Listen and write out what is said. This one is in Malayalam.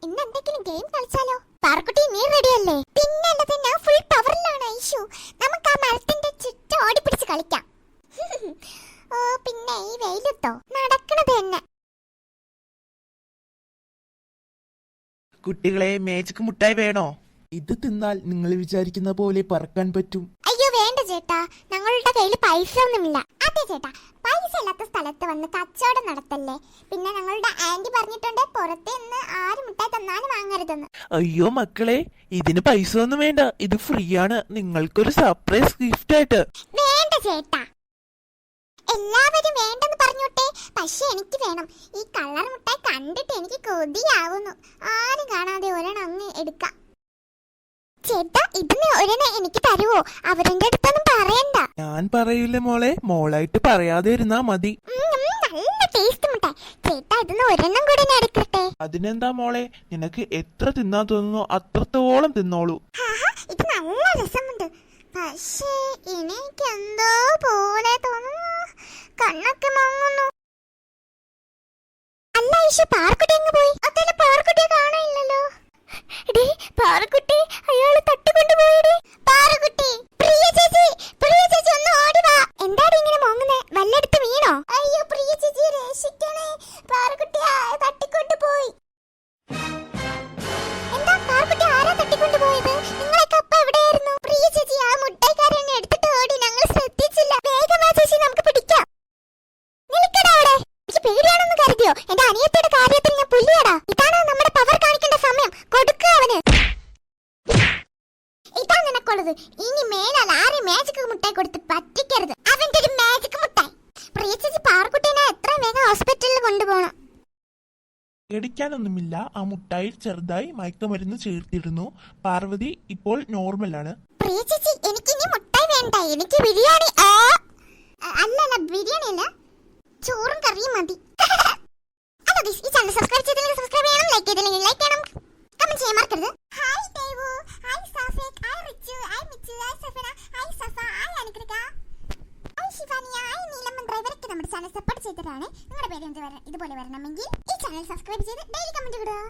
ഇന്ന് എന്തെങ്കിലും ഗെയിം കളിച്ചാലോ? പാർക്കുട്ടി നീ റെഡിയല്ലേ? പിന്നല്ലാതെ ഞാൻ ഫുൾ പവറിലാണ് ഐഷു. നമുക്ക് ആ മരത്തിന്റെ ചുറ്റും ഓടിപ്പിടിച്ച് കളിക്കാം. ഓ പിന്നെ ഈ വെയിലത്തോ നടക്കണത് തന്നെ. കുട്ടികളെ മേജിക് മുട്ടായി വേണോ? ഇത് തിന്നാൽ നിങ്ങൾ വിചാരിക്കുന്ന പോലെ പറക്കാൻ പറ്റും. അയ്യോ വേണ്ട ചേട്ടാ, ഞങ്ങളുടെ കയ്യിൽ പൈസ ഒന്നുമില്ല. അതെ ചേട്ടാ, പൈസ ഇല്ലാത്ത സ്ഥലത്ത് വന്ന് കച്ചവടം നടത്തല്ലേ. പിന്നെ ഞങ്ങളുടെ ആന്റി പറഞ്ഞിട്ടുണ്ട് പുറത്ത് നിന്ന് ആരും മുട്ടായി തന്നാലും വാങ്ങരുതെന്ന്. അയ്യോ മക്കളെ, ഇതിന് പൈസ ഒന്നും വേണ്ട, ഇത് ഫ്രീ ആണ്. നിങ്ങൾക്കൊരു സർപ്രൈസ് ഗിഫ്റ്റ് ആയിട്ട്. വേണ്ട ചേട്ടാ, എല്ലാവരും വേണ്ടെന്ന് പറഞ്ഞോട്ടെ, പക്ഷെ എനിക്ക് വേണം. ഈ കളർ മുട്ടായി കണ്ടിട്ട് എനിക്ക് കൊതിയാവുന്നു. ആരും കാണാതെ ഒരെണ്ണം അങ്ങ് എടുക്കാം. ചേട്ടാ ഇതിന് ഒരെണ്ണം എനിക്ക് തരുവോ? അവരുടെ അടുത്തൊന്നും പറയണ്ട. ഞാൻ പറയില്ല മോളെ, മോളായിട്ട് പറയാതെ ഇരുന്നാ മതി. നല്ല ടേസ്റ്റ് മുട്ടായി. ചേട്ടാ ഇതിന് ഒരെണ്ണം കൂടെ ഞാൻ എടുക്കട്ടെ. അതിനെന്താ മോളെ, നിനക്ക് എത്ര തിന്നാൻ തോന്നുന്നോ അത്രത്തോളം തിന്നോളൂ. ഇത് നല്ല രസമുണ്ട്, പക്ഷേ എനിക്ക് എന്തോ പോലെ തോന്നുന്നു. കണ്ണൊക്കെ മങ്ങുന്നു. അല്ല ഈശോ, പാർക്കുട്ടി എങ്ങ് പോയി? അതല്ല, പാർക്കുട്ടിയെ കാണാനില്ലല്ലോ. പാറുകുട്ടി അയാള് തട്ടിക്കൊണ്ടുപോയി. പാറുകുട്ടി, പ്രിയ ചേച്ചി ഒന്ന് ഓടി വാ. എന്താണ് ഇങ്ങനെ മോങ്ങുന്നേ? വല്ലടുത്ത് വീണോ? അയ്യോ പ്രിയ ചേച്ചി രക്ഷിക്കണേ, പാറുകുട്ടി തട്ടിക്കൊണ്ടുപോയി. എന്താ പാറുകുട്ടി, ആരാ തട്ടിക്കൊണ്ടുപോയത്? നിങ്ങളൊക്കെ അപ്പ എവിടെയായിരുന്നു? പ്രിയ ചേച്ചി ആ മുട്ടായിക്കാരനെ എടുത്തിട്ട് ഓടി, ഞങ്ങൾ ശ്രദ്ധിച്ചില്ല. വേഗം വാ ചേച്ചി, നമുക്ക് പിടിക്കാം. നിൽക്കടാ അവിടെ. എനിക്ക് പേടിയാണെന്ന് കരുതിയോ? എന്റെ അനിയത്തിയുടെ കാര്യത്തിൽ ഞാൻ പുല്ലിയടാ. ഇതാണ് നമ്മുടെ പവർ കാണിക്കേണ്ട സമയം. കൊടുക്കുക അവന്. ഇതാ നിനക്കുള്ളത്. ഇനി മേലാൽ ആരും മാജിക് മുട്ടായി കൊടുത്ത് പറ്റിക്കരുത്. അവന്റെ ഒരു മാജിക് മുട്ടായി. പ്രിയ ചേച്ചി പാർക്കുട്ടീനെ എത്രയും വേഗം ഹോസ്പിറ്റലിൽ കൊണ്ടുപോകണം. പേടിക്കാനൊന്നുമില്ല, ആ മുട്ടായി ചെറുതായി മയക്കമരുന്ന് ചേർത്തിരുന്നു. പാർവതി ഇപ്പോൾ നോർമലാണ്. പ്രിയ ചേച്ചി എനിക്ക് ഇനി മുട്ടായി വേണ്ട, എനിക്ക് ബിരിയാണി. അല്ല ബിരിയാണി അല്ല, ചോറും കറിയും മതി. ഹലോ ഗയ്സ്, ഈ ചാനൽ സബ്സ്ക്രൈബ് ചെയ്തില്ലെങ്കിൽ സബ്സ്ക്രൈബ് ചെയ്യണം, ലൈക്ക് ചെയ്തില്ലെങ്കിൽ ലൈക്ക് ചെയ്യണം, കമന്റ് ചെയ്യാൻ മറക്കരുത്. Hi Devu, hi Safiq, hi Richu, hi Michu, hi Safana, hi Safa, hi Anukrita, hi Shivani, hi നീലമ്മൻ ഡ്രൈവറൊക്കെ നമ്മുടെ ചാനൽ സപ്പോർട്ട് ചെയ്തിട്ടാണ്. നിങ്ങളുടെ പേര് ഇതുപോലെ വരണമെങ്കിൽ ഈ ചാനൽ സബ്സ്ക്രൈബ് ചെയ്ത് ഡെയിലി കമന്റ് ഇടുക.